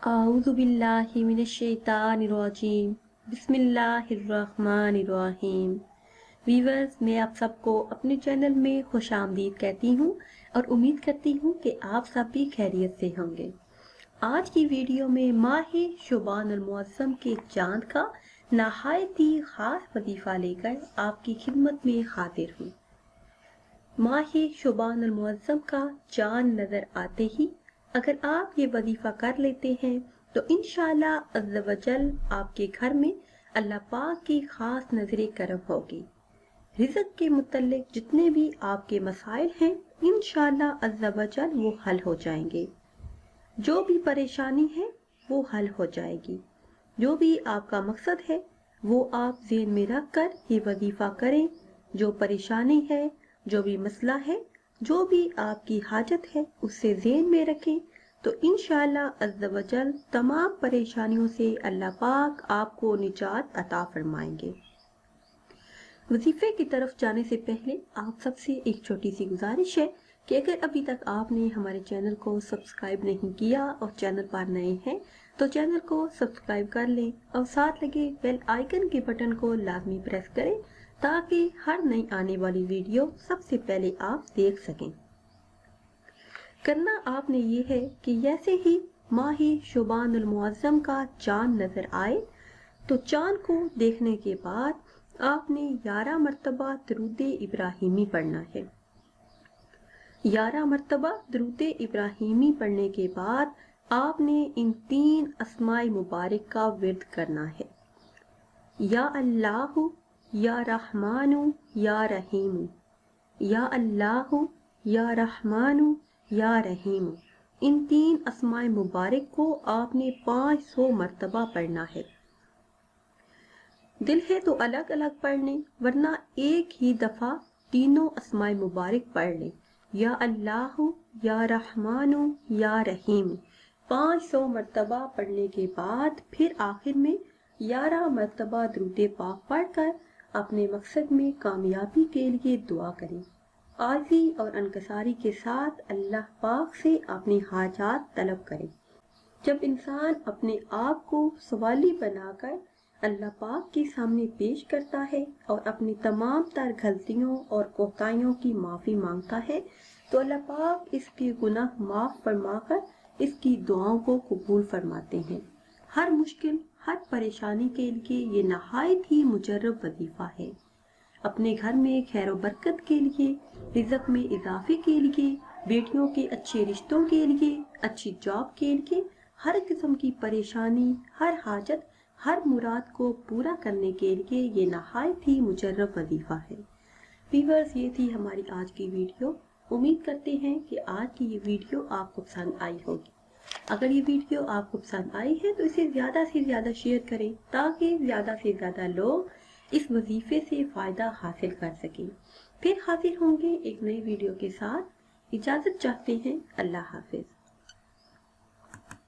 आऊज़ु बिल्लाहि मिनश्शैतानिर्रजीम बिस्मिल्लाहिर्रहमानिर्रहीम। वीवर्स, मैं आप सबको अपने चैनल में खुशामदीद कहती हूँ और उम्मीद करती हूँ कि आप सब भी खैरियत से होंगे। आज की वीडियो में माह शुबानुल मुअज़्ज़म के चांद का नहायत ही खास वजीफा लेकर आपकी खिदमत में हाजिर हूँ। माह शुबानुल मुअज़्ज़म का चांद नजर आते ही अगर आप ये वजीफा कर लेते हैं तो इंशाअल्लाह अज़्ज़ व जल आपके घर में अल्लाह पाक की खास नजर करम होगी। रिज़्क़ के मुतल्लिक जितने भी आपके मसाइल हैं इंशाअल्लाह अज़्ज़ व जल वो हल हो जाएंगे। जो भी परेशानी है वो हल हो जाएगी। जो भी आपका मकसद है वो आप ज़हन में रख कर ये वजीफा करें। जो परेशानी है, जो भी मसला है, जो भी आपकी हाजत है उससे ज़हन में रखें तो इंशाअल्लाह अज़्ज़ व जल तमाम परेशानियों से अल्लाह पाक आपको निजात अता फरमाएंगे। वजीफे की तरफ जाने से पहले आप सबसे एक छोटी सी गुजारिश है कि अगर अभी तक आपने हमारे चैनल को सब्सक्राइब नहीं किया और चैनल पर नए हैं तो चैनल को सब्सक्राइब कर लें और साथ लगे बेल आइकन के बटन को लाजमी प्रेस करें ताकि हर नई आने वाली वीडियो सबसे पहले आप देख सकें। करना आपने ये है कि जैसे ही माह शुबानुल मुअज़्ज़म का चांद नजर आए तो चांद को देखने के बाद आपने 11 मरतबा दरूद इब्राहिमी पढ़ना है। 11 मरतबा दरूद इब्राहिमी पढ़ने के बाद आपने इन 3 अस्माए मुबारक का विर्द करना है। या अल्लाह, या रहमानु, या रहीमु। या अल्लाह, या रहमानु, या रहीमु। इन 3 अस्माए मुबारक को आपने 500 मरतबा पढ़ना है। दिल है तो अलग अलग पढ़ लें वरना एक ही दफा तीनों अस्माए मुबारक पढ़ लें। या अल्लाह, या रहमानु, या रहीम 500 मरतबा पढ़ने के बाद फिर आखिर में 11 मरतबा दरूद पाक पढ़कर अपने मकसद में कामयाबी के लिए दुआ करें। आजी और अनकसारी के साथ अल्लाह पाक से अपनी हाजात तलब करें। जब इंसान अपने आप को सवाली बनाकर अल्लाह पाक के सामने पेश करता है और अपनी तमाम तर गलतियों और कोताहियों की माफ़ी मांगता है तो अल्लाह पाक इसके गुनाह माफ़ फरमाकर इसकी दुआओं को कबूल फरमाते हैं। हर मुश्किल, हर परेशानी के लिए ये नहायत ही मुजर्रब वजीफा है। अपने घर में खैर बरकत के लिए, रिज़्क़ में इजाफे के लिए, बेटियों के अच्छे रिश्तों के लिए, अच्छी जॉब के लिए, हर किस्म की परेशानी, हर हाजत, हर मुराद को पूरा करने के लिए ये नहायत ही मुजर्रब वजीफा है। व्यूअर्स, ये थी हमारी आज की वीडियो। उम्मीद करते हैं कि आज की ये वीडियो आपको पसंद आई होगी। अगर ये वीडियो आपको पसंद आई है तो इसे ज़्यादा से ज़्यादा शेयर करें ताकि ज़्यादा से ज़्यादा लोग इस वजीफे से फ़ायदा हासिल कर सकें। फिर हाजिर होंगे एक नई वीडियो के साथ। इजाज़त चाहते हैं। अल्लाह हाफिज़।